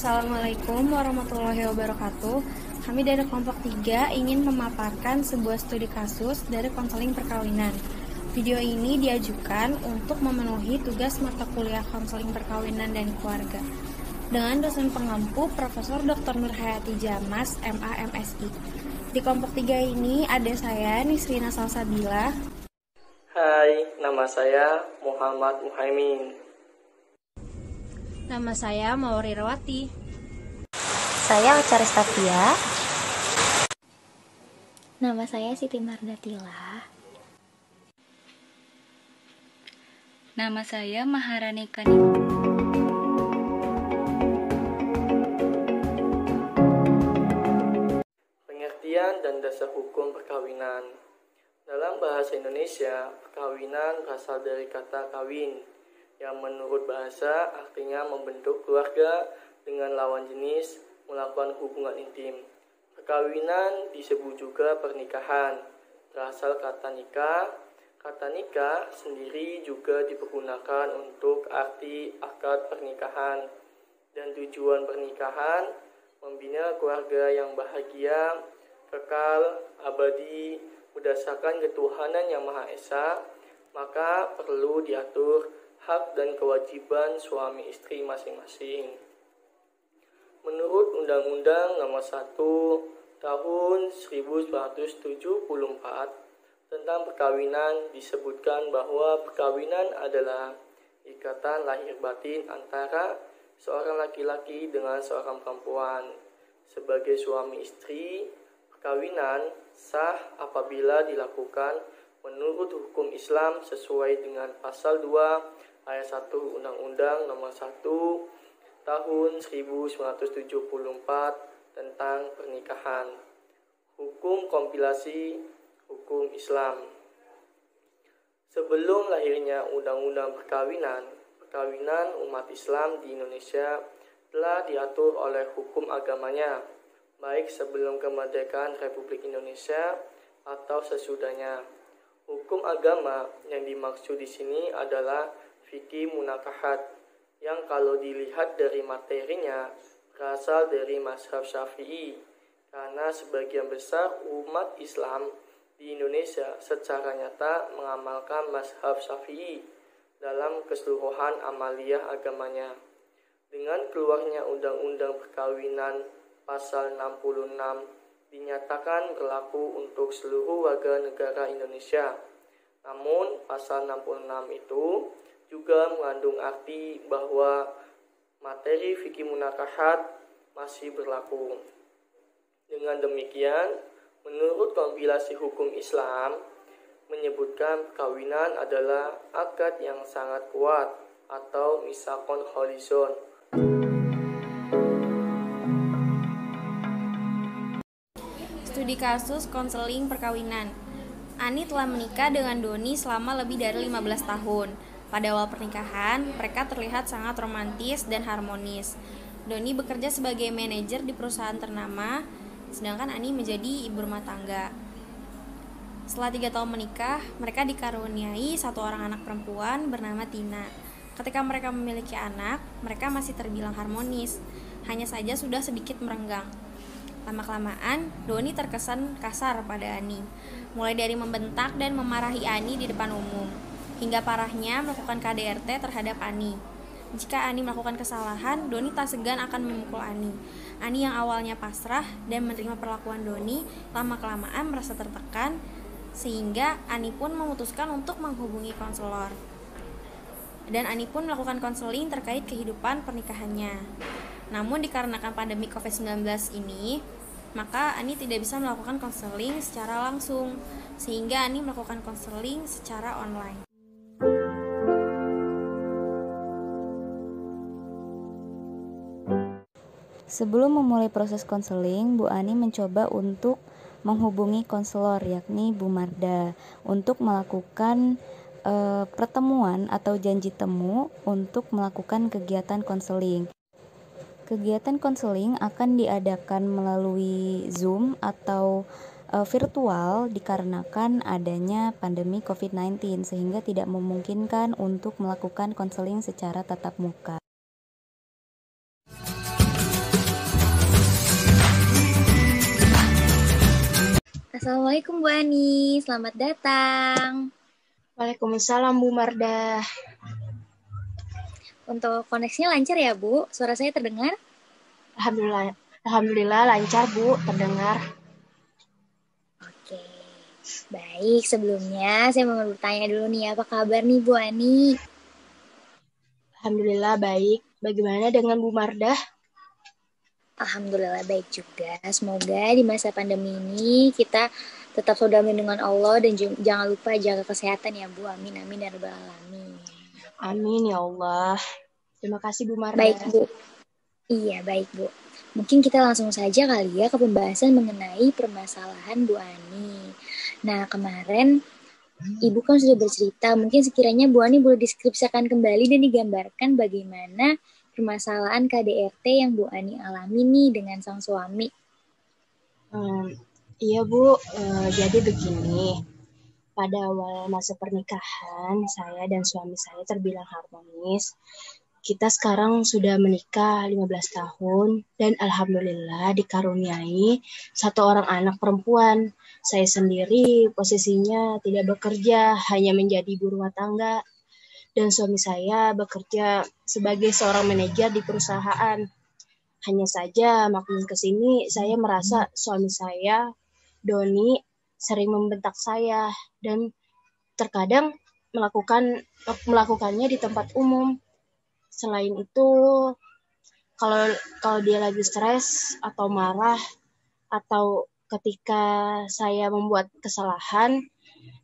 Assalamualaikum warahmatullahi wabarakatuh. Kami dari kelompok 3 ingin memaparkan sebuah studi kasus dari konseling perkawinan. Video ini diajukan untuk memenuhi tugas mata kuliah konseling perkawinan dan keluarga dengan dosen pengampu Profesor Dr. Nurhayati Jamas, MA MSI. Di kelompok 3 ini ada saya, Nisrina Salsabila. Hai, nama saya Muhammad Muhaimin. Nama saya Mauri Rawati. Saya Ocha Restatia. Nama saya Siti Mardatila. Nama saya Maharani Kani. Pengertian dan dasar hukum perkawinan. Dalam bahasa Indonesia, perkawinan berasal dari kata kawin, yang menurut bahasa artinya membentuk keluarga dengan lawan jenis melakukan hubungan intim. Perkawinan disebut juga pernikahan, berasal kata nikah. Kata nikah sendiri juga dipergunakan untuk arti akad pernikahan, dan tujuan pernikahan membina keluarga yang bahagia, kekal, abadi, berdasarkan ketuhanan yang Maha Esa. Maka perlu diatur hak dan kewajiban suami istri masing-masing. Menurut Undang-Undang Nomor 1 Tahun 1974 tentang perkawinan disebutkan bahwa perkawinan adalah ikatan lahir batin antara seorang laki-laki dengan seorang perempuan. Sebagai suami istri, perkawinan sah apabila dilakukan menurut hukum Islam sesuai dengan pasal 2 ayat 1 Undang-Undang Nomor 1 Tahun 1974 tentang pernikahan. Hukum kompilasi hukum Islam. Sebelum lahirnya Undang-Undang perkawinan umat Islam di Indonesia telah diatur oleh hukum agamanya, baik sebelum kemerdekaan Republik Indonesia atau sesudahnya. Hukum agama yang dimaksud di sini adalah fikih munakahat, yang kalau dilihat dari materinya berasal dari mazhab Syafi'i, karena sebagian besar umat Islam di Indonesia secara nyata mengamalkan mazhab Syafi'i dalam keseluruhan amaliyah agamanya. Dengan keluarnya Undang-Undang Perkawinan pasal 66 dinyatakan berlaku untuk seluruh warga negara Indonesia. Namun pasal 66 itu juga mengandung arti bahwa materi fikih munakahat masih berlaku. Dengan demikian, menurut kompilasi hukum Islam, menyebutkan perkawinan adalah akad yang sangat kuat atau misakon kholison. Studi kasus konseling perkawinan. Ani telah menikah dengan Doni selama lebih dari 15 tahun. Pada awal pernikahan, mereka terlihat sangat romantis dan harmonis. Doni bekerja sebagai manajer di perusahaan ternama, sedangkan Ani menjadi ibu rumah tangga. Setelah 3 tahun menikah, mereka dikaruniai satu orang anak perempuan bernama Tina. Ketika mereka memiliki anak, mereka masih terbilang harmonis, hanya saja sudah sedikit merenggang. Lama-kelamaan, Doni terkesan kasar pada Ani, mulai dari membentak dan memarahi Ani di depan umum, hingga parahnya melakukan KDRT terhadap Ani. Jika Ani melakukan kesalahan, Doni tak segan akan memukul Ani. Ani yang awalnya pasrah dan menerima perlakuan Doni, lama-kelamaan merasa tertekan, sehingga Ani pun memutuskan untuk menghubungi konselor. Dan Ani pun melakukan konseling terkait kehidupan pernikahannya. Namun dikarenakan pandemi COVID-19 ini, maka Ani tidak bisa melakukan konseling secara langsung, sehingga Ani melakukan konseling secara online. Sebelum memulai proses konseling, Bu Ani mencoba untuk menghubungi konselor, yakni Bu Marda, untuk melakukan pertemuan atau janji temu untuk melakukan kegiatan konseling. Kegiatan konseling akan diadakan melalui Zoom atau virtual dikarenakan adanya pandemi COVID-19 sehingga tidak memungkinkan untuk melakukan konseling secara tatap muka. Assalamualaikum Bu Ani, selamat datang. Waalaikumsalam Bu Mardah. Untuk koneksinya lancar ya Bu? Suara saya terdengar? Alhamdulillah lancar Bu, terdengar. Oke, baik. Sebelumnya saya mau bertanya dulu nih, apa kabar nih Bu Ani? Alhamdulillah baik. Bagaimana dengan Bu Mardah? Alhamdulillah baik juga. Semoga di masa pandemi ini kita tetap saudara dengan Allah dan jangan lupa jaga kesehatan ya Bu. Amin amin ya rabbal alamin. Amin ya Allah. Terima kasih Bu Mardah. Baik Bu. Iya baik Bu. Mungkin kita langsung saja kali ya ke pembahasan mengenai permasalahan Bu Ani. Nah kemarin Ibu kan sudah bercerita, mungkin sekiranya Bu Ani boleh deskripsikan kembali dan digambarkan bagaimana permasalahan KDRT yang Bu Ani alami nih dengan sang suami. Iya Bu, jadi begini. Pada awal masa pernikahan, saya dan suami saya terbilang harmonis. Kita sekarang sudah menikah 15 tahun dan alhamdulillah dikaruniai satu orang anak perempuan. Saya sendiri posisinya tidak bekerja, hanya menjadi ibu rumah tangga. Dan suami saya bekerja sebagai seorang manajer di perusahaan. Hanya saja makin kesini saya merasa suami saya, Doni, sering membentak saya dan terkadang melakukannya di tempat umum. Selain itu, kalau dia lagi stres atau marah atau ketika saya membuat kesalahan,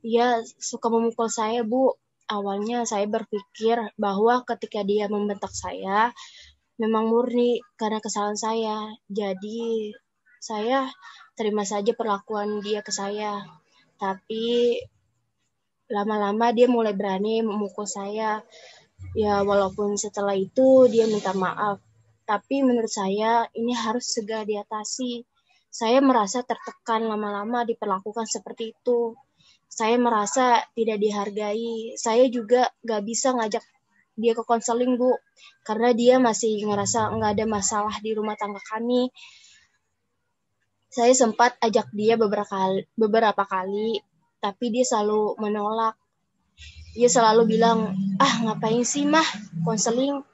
dia suka memukul saya, Bu. Awalnya saya berpikir bahwa ketika dia membentak saya, memang murni karena kesalahan saya. Jadi, saya terima saja perlakuan dia ke saya. Tapi, lama-lama dia mulai berani memukul saya. Ya, walaupun setelah itu dia minta maaf. Tapi menurut saya ini harus segera diatasi. Saya merasa tertekan lama-lama diperlakukan seperti itu. Saya merasa tidak dihargai. Saya juga gak bisa ngajak dia ke konseling, Bu. Karena dia masih ngerasa gak ada masalah di rumah tangga kami. Saya sempat ajak dia beberapa kali, tapi dia selalu menolak. Dia selalu bilang, ngapain sih mah konseling?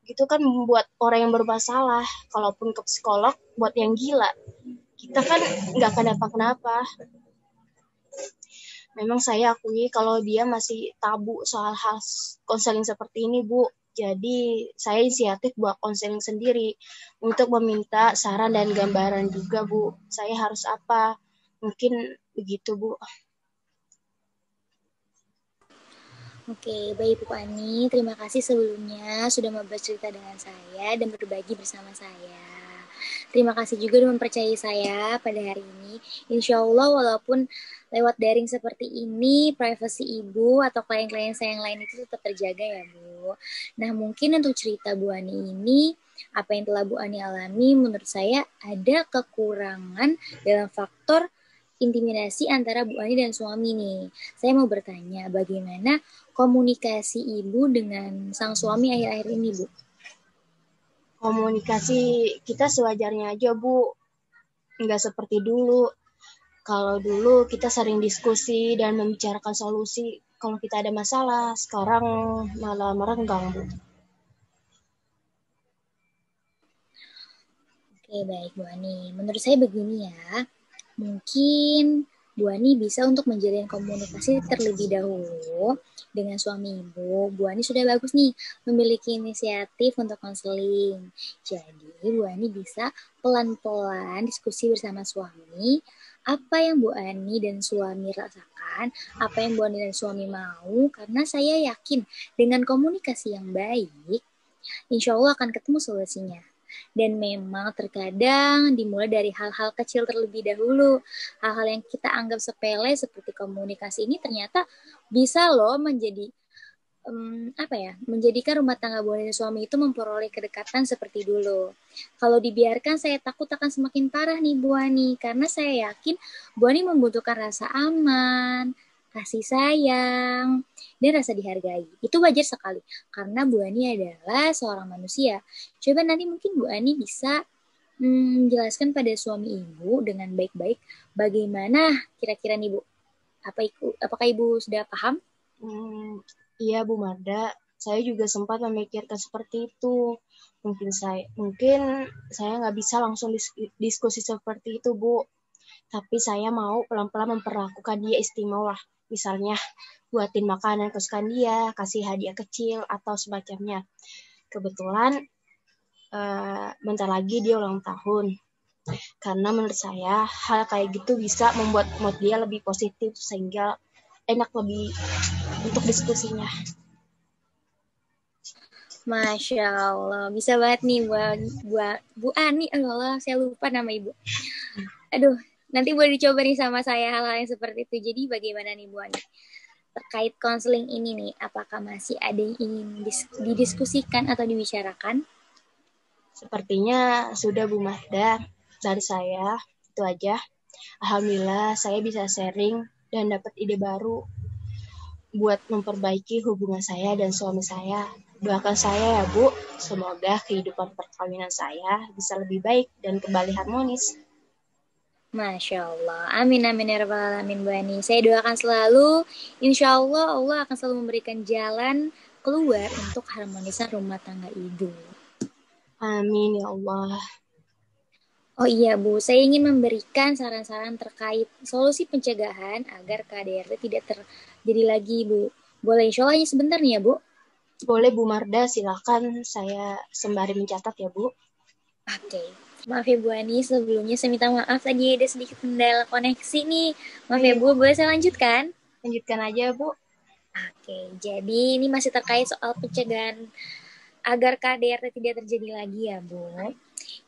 Gitu kan membuat orang yang bermasalah. Kalaupun ke psikolog, buat yang gila. Kita kan gak kenapa-kenapa. Memang saya akui kalau dia masih tabu soal hal konseling seperti ini, Bu. Jadi saya inisiatif buat konseling sendiri untuk meminta saran dan gambaran juga, Bu. Saya harus apa? Mungkin begitu, Bu. Oke, baik Bu Ani. Terima kasih sebelumnya sudah mau bercerita dengan saya dan berbagi bersama saya. Terima kasih juga sudah mempercayai saya pada hari ini. Insya Allah walaupun lewat daring seperti ini, privasi Ibu atau klien-klien saya yang lain itu tetap terjaga ya Bu. Nah mungkin untuk cerita Bu Ani ini, apa yang telah Bu Ani alami menurut saya ada kekurangan dalam faktor intimidasi antara Bu Ani dan suami nih. Saya mau bertanya bagaimana komunikasi Ibu dengan sang suami akhir-akhir ini, Bu? Komunikasi kita sewajarnya aja, Bu. Nggak seperti dulu. Kalau dulu kita sering diskusi dan membicarakan solusi kalau kita ada masalah. Sekarang malah merenggang, Bu. Oke, baik Bu Ani. Menurut saya begini ya. Mungkin Bu Ani bisa untuk menjalin komunikasi terlebih dahulu dengan suami Ibu. Bu Ani sudah bagus nih memiliki inisiatif untuk konseling. Jadi Bu Ani bisa pelan-pelan diskusi bersama suami. Apa yang Bu Ani dan suami rasakan, apa yang Bu Ani dan suami mau. Karena saya yakin dengan komunikasi yang baik, insya Allah akan ketemu solusinya. Dan memang terkadang dimulai dari hal-hal kecil terlebih dahulu. Hal-hal yang kita anggap sepele seperti komunikasi ini ternyata bisa loh menjadikan rumah tangga Bu Ani dan suami itu memperoleh kedekatan seperti dulu. Kalau dibiarkan saya takut akan semakin parah nih Bu Ani, karena saya yakin Bu Ani membutuhkan rasa aman, kasih sayang, dan rasa dihargai. Itu wajar sekali, karena Bu Ani adalah seorang manusia. Coba nanti mungkin Bu Ani bisa Jelaskan pada suami ibu dengan baik-baik bagaimana kira-kira nih Bu. Apakah ibu sudah paham? Iya Bu Marda, saya juga sempat memikirkan seperti itu. Mungkin saya nggak bisa langsung diskusi seperti itu Bu. Tapi saya mau pelan-pelan memperlakukan dia istimewa. Misalnya buatin makanan kesukaan dia, kasih hadiah kecil atau semacamnya. Kebetulan bentar lagi dia ulang tahun. Karena menurut saya hal kayak gitu bisa membuat mood dia lebih positif sehingga enak lebih untuk diskusinya. Masya Allah, bisa banget nih Bu Ani. Allah, saya lupa nama ibu. Aduh, nanti boleh dicoba nih sama saya hal-hal yang seperti itu. Jadi bagaimana nih Bu Ani? Terkait konseling ini nih, apakah masih ada yang ingin didiskusikan atau dibicarakan? Sepertinya sudah Bu Mahda. Dari saya, itu aja. Alhamdulillah saya bisa sharing dan dapat ide baru buat memperbaiki hubungan saya dan suami saya. Doakan saya ya Bu, semoga kehidupan perkawinan saya bisa lebih baik dan kembali harmonis. Masya Allah, amin amin ya rabbal alamin Bu Ani. Saya doakan selalu, insya Allah Allah akan selalu memberikan jalan keluar untuk harmonisan rumah tangga ibu. Amin ya Allah. Oh iya Bu, saya ingin memberikan saran-saran terkait solusi pencegahan agar KDRT tidak terjadi lagi Bu. Boleh insya Allah sebentar nih ya Bu? Boleh Bu Marda, silakan saya sembari mencatat ya Bu. Oke. Maaf ya Bu Ani, sebelumnya saya minta maaf tadi ada sedikit kendala koneksi nih. Maaf ya Bu, boleh saya lanjutkan? Lanjutkan aja Bu. Oke, jadi ini masih terkait soal pencegahan agar KDRT tidak terjadi lagi ya Bu.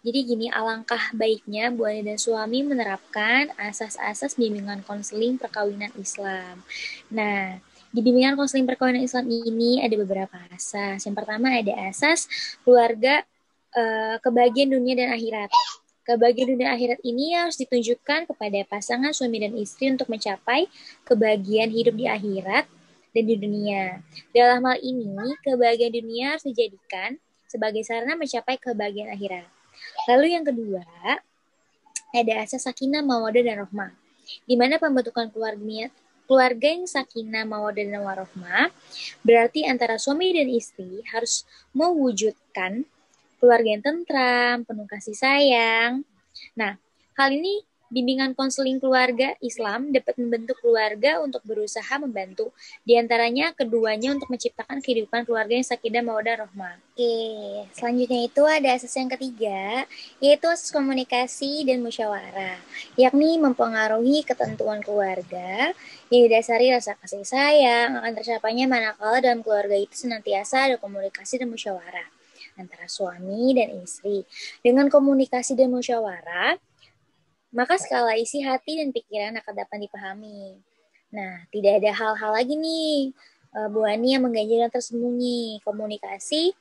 Jadi gini, alangkah baiknya Bu Ani dan suami menerapkan asas-asas bimbingan konseling perkawinan Islam. Nah, di bimbingan konseling perkawinan Islam ini ada beberapa asas. Yang pertama ada asas keluarga, kebahagiaan dunia dan akhirat. Kebahagiaan dunia akhirat ini harus ditunjukkan kepada pasangan suami dan istri untuk mencapai kebahagiaan hidup di akhirat dan di dunia. Dalam hal ini, kebahagiaan dunia harus dijadikan sebagai sarana mencapai kebahagiaan akhirat. Lalu yang kedua, ada asas sakinah, mawaddah, dan rahmah. Di mana pembentukan keluarga yang sakinah, mawaddah, dan warahmah berarti antara suami dan istri harus mewujudkan keluarga yang tentram, penuh kasih sayang. Nah, hal ini bimbingan konseling keluarga Islam dapat membentuk keluarga untuk berusaha membantu. Di antaranya keduanya untuk menciptakan kehidupan keluarga yang sakinah, mawaddah, rahmah. Oke, selanjutnya itu ada asas yang ketiga, yaitu asas komunikasi dan musyawarah, yakni mempengaruhi ketentuan keluarga yang didasari rasa kasih sayang akan tercapainya manakala dalam keluarga itu senantiasa ada komunikasi dan musyawarah antara suami dan istri. Dengan komunikasi dan musyawarah, maka segala isi hati dan pikiran akan dapat dipahami. Nah, tidak ada hal-hal lagi nih, Bu Ani yang mengganjal dan tersembunyi. Komunikasi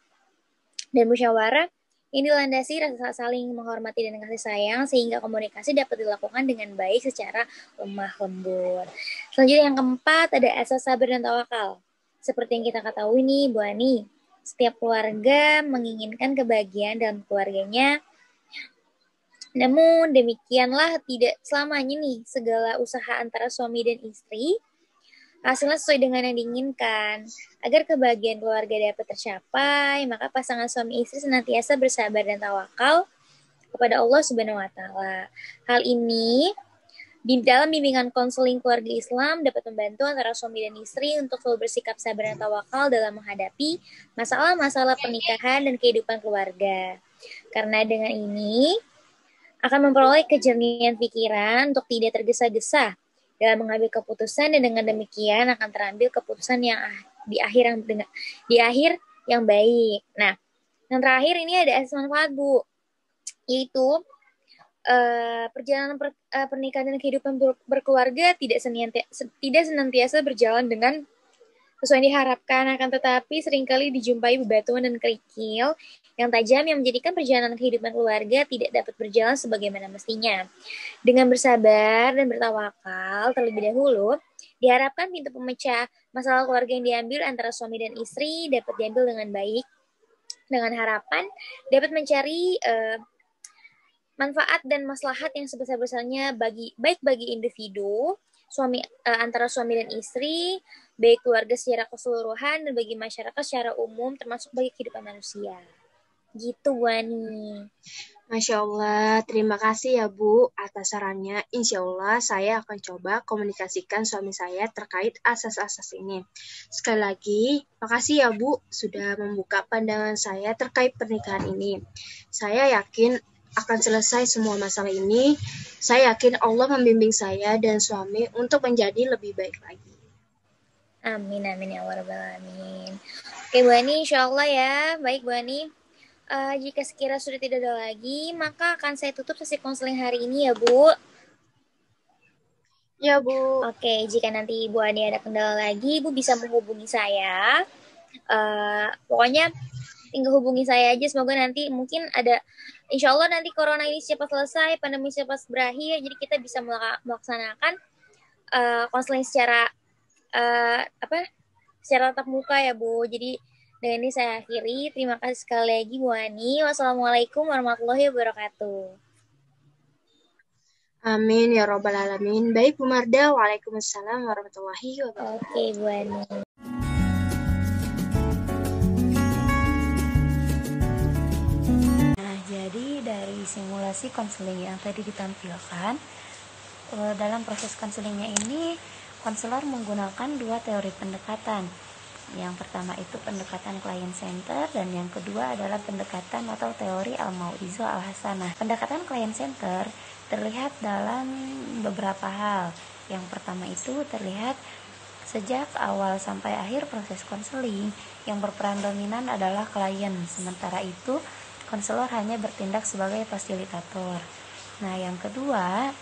dan musyawarah ini dilandasi rasa saling menghormati dan kasih sayang sehingga komunikasi dapat dilakukan dengan baik secara lemah lembut. Selanjutnya yang keempat ada asas sabar dan tawakal. Seperti yang kita ketahui nih, Bu Ani, setiap keluarga menginginkan kebahagiaan dalam keluarganya. Namun demikianlah tidak selamanya nih segala usaha antara suami dan istri hasilnya sesuai dengan yang diinginkan. Agar kebahagiaan keluarga dapat tercapai, maka pasangan suami istri senantiasa bersabar dan tawakal kepada Allah Subhanahu wa taala. Hal ini di dalam bimbingan konseling keluarga Islam dapat membantu antara suami dan istri untuk selalu bersikap sabar dan tawakal dalam menghadapi masalah-masalah pernikahan dan kehidupan keluarga. Karena dengan ini akan memperoleh kejernihan pikiran untuk tidak tergesa-gesa dalam mengambil keputusan dan dengan demikian akan terambil keputusan yang di akhir yang baik. Nah, yang terakhir ini ada asas manfaat Bu, yaitu perjalanan pernikahan dan kehidupan berkeluarga tidak senantiasa berjalan dengan sesuai diharapkan, akan tetapi seringkali dijumpai bebatuan dan kerikil yang tajam yang menjadikan perjalanan kehidupan keluarga tidak dapat berjalan sebagaimana mestinya. Dengan bersabar dan bertawakal terlebih dahulu, diharapkan pintu pemecah masalah keluarga yang diambil antara suami dan istri dapat diambil dengan baik, dengan harapan dapat mencari manfaat dan maslahat yang sebesar-besarnya baik bagi individu, antara suami dan istri, baik keluarga secara keseluruhan, dan bagi masyarakat secara umum, termasuk bagi kehidupan manusia. Gitu, Bu Ani. Masya Allah, terima kasih ya Bu atas sarannya. Insya Allah saya akan coba komunikasikan suami saya terkait asas-asas ini. Sekali lagi, makasih ya Bu sudah membuka pandangan saya terkait pernikahan ini. Saya yakin akan selesai semua masalah ini. Saya yakin Allah membimbing saya dan suami untuk menjadi lebih baik lagi. Amin, amin ya Rabbal Alamin. Oke Bu Ani, insya Allah ya. Baik Bu Ani. Jika sekira sudah tidak ada lagi, maka akan saya tutup sesi konseling hari ini ya Bu. Ya Bu. Oke, jika nanti Ibu Ani ada kendala lagi, Ibu bisa menghubungi saya. Pokoknya tinggal hubungi saya aja. Semoga nanti mungkin ada, insya Allah nanti corona ini cepat selesai, pandemi cepat berakhir, jadi kita bisa melaksanakan konseling secara secara tatap muka ya Bu. Jadi dengan ini saya akhiri. Terima kasih sekali lagi Bu Ani. Wassalamualaikum warahmatullahi wabarakatuh. Amin ya Rabbal Alamin. Baik Bu Marda, waalaikumsalam warahmatullahi wabarakatuh. Oke Bu Ani. Nah, jadi dari simulasi konseling yang tadi ditampilkan, dalam proses konselingnya ini konselor menggunakan 2 teori pendekatan. Yang pertama itu pendekatan client center, dan yang kedua adalah pendekatan atau teori al-mau'izah al-hasanah. Pendekatan client center terlihat dalam beberapa hal. Yang pertama itu terlihat sejak awal sampai akhir proses konseling, yang berperan dominan adalah klien, sementara itu konselor hanya bertindak sebagai fasilitator. Nah, yang kedua,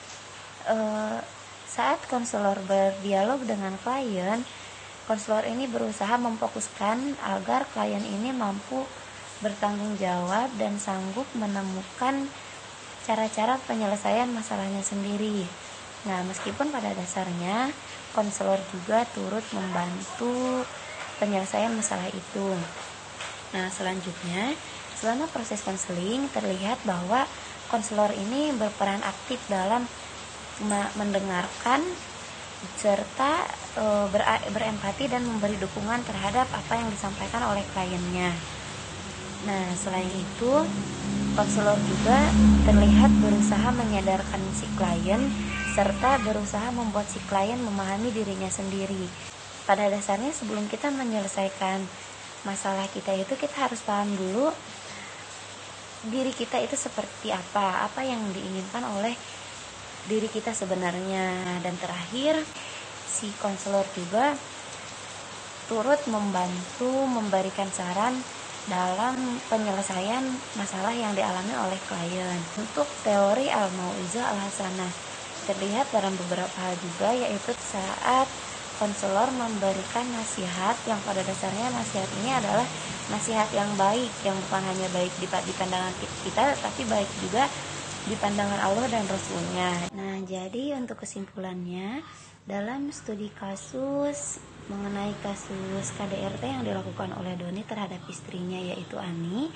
saat konselor berdialog dengan klien, konselor ini berusaha memfokuskan agar klien ini mampu bertanggung jawab dan sanggup menemukan cara-cara penyelesaian masalahnya sendiri. Nah, meskipun pada dasarnya konselor juga turut membantu penyelesaian masalah itu. Nah, selanjutnya, selama proses konseling terlihat bahwa konselor ini berperan aktif dalam mendengarkan serta berempati dan memberi dukungan terhadap apa yang disampaikan oleh kliennya. Nah, selain itu, konselor juga terlihat berusaha menyadarkan si klien serta berusaha membuat si klien memahami dirinya sendiri. Pada dasarnya sebelum kita menyelesaikan masalah kita itu, kita harus paham dulu diri kita itu seperti apa yang diinginkan oleh diri kita sebenarnya. Dan terakhir, si konselor juga turut membantu memberikan saran dalam penyelesaian masalah yang dialami oleh klien. Untuk teori al-mau'izah al-hasanah terlihat dalam beberapa hal juga, yaitu saat konselor memberikan nasihat yang pada dasarnya nasihat ini adalah nasihat yang baik, yang bukan hanya baik di pandangan kita, tapi baik juga di pandangan Allah dan Rasulnya. Nah, jadi untuk kesimpulannya, dalam studi kasus mengenai kasus KDRT yang dilakukan oleh Doni terhadap istrinya yaitu Ani,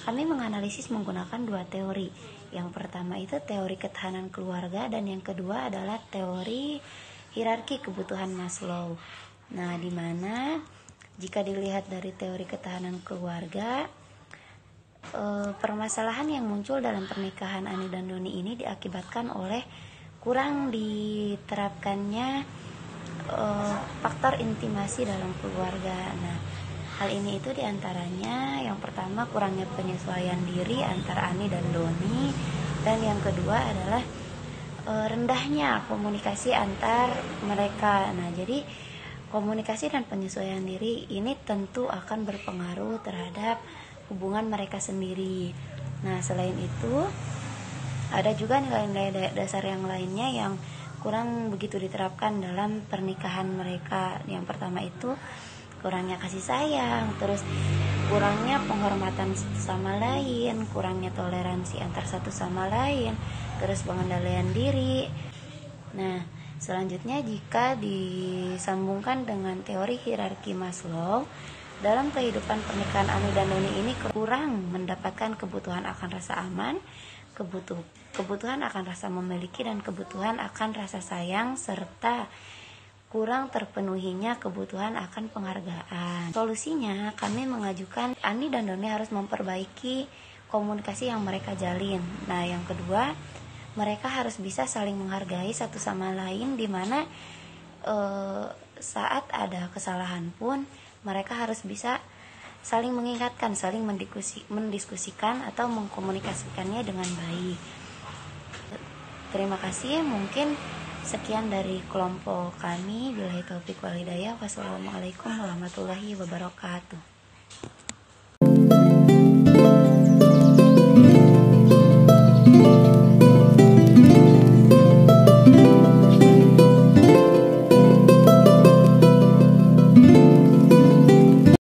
kami menganalisis menggunakan 2 teori. Yang pertama itu teori ketahanan keluarga, dan yang kedua adalah teori hierarki kebutuhan Maslow. Nah, di mana jika dilihat dari teori ketahanan keluarga, permasalahan yang muncul dalam pernikahan Ani dan Doni ini diakibatkan oleh kurang diterapkannya faktor intimasi dalam keluarga. Nah, hal ini itu diantaranya yang pertama kurangnya penyesuaian diri antara Ani dan Doni, dan yang kedua adalah rendahnya komunikasi antar mereka. Nah, jadi komunikasi dan penyesuaian diri ini tentu akan berpengaruh terhadap hubungan mereka sendiri. Nah, selain itu ada juga nilai-nilai dasar yang lainnya yang kurang begitu diterapkan dalam pernikahan mereka. Yang pertama itu kurangnya kasih sayang, terus kurangnya penghormatan satu sama lain, kurangnya toleransi antar satu sama lain, terus pengendalian diri. Nah, selanjutnya jika disambungkan dengan teori hierarki Maslow, dalam kehidupan pernikahan Ani dan Doni ini kurang mendapatkan kebutuhan akan rasa aman, kebutuhan akan rasa memiliki dan kebutuhan akan rasa sayang, serta kurang terpenuhinya kebutuhan akan penghargaan. Solusinya, kami mengajukan Ani dan Doni harus memperbaiki komunikasi yang mereka jalin. Nah, yang kedua, mereka harus bisa saling menghargai satu sama lain, di mana saat ada kesalahan pun mereka harus bisa saling mengingatkan, saling mendiskusikan atau mengkomunikasikannya dengan baik. Terima kasih, mungkin sekian dari kelompok kami. Billahi taufik wal hidayah. Wassalamualaikum warahmatullahi wabarakatuh.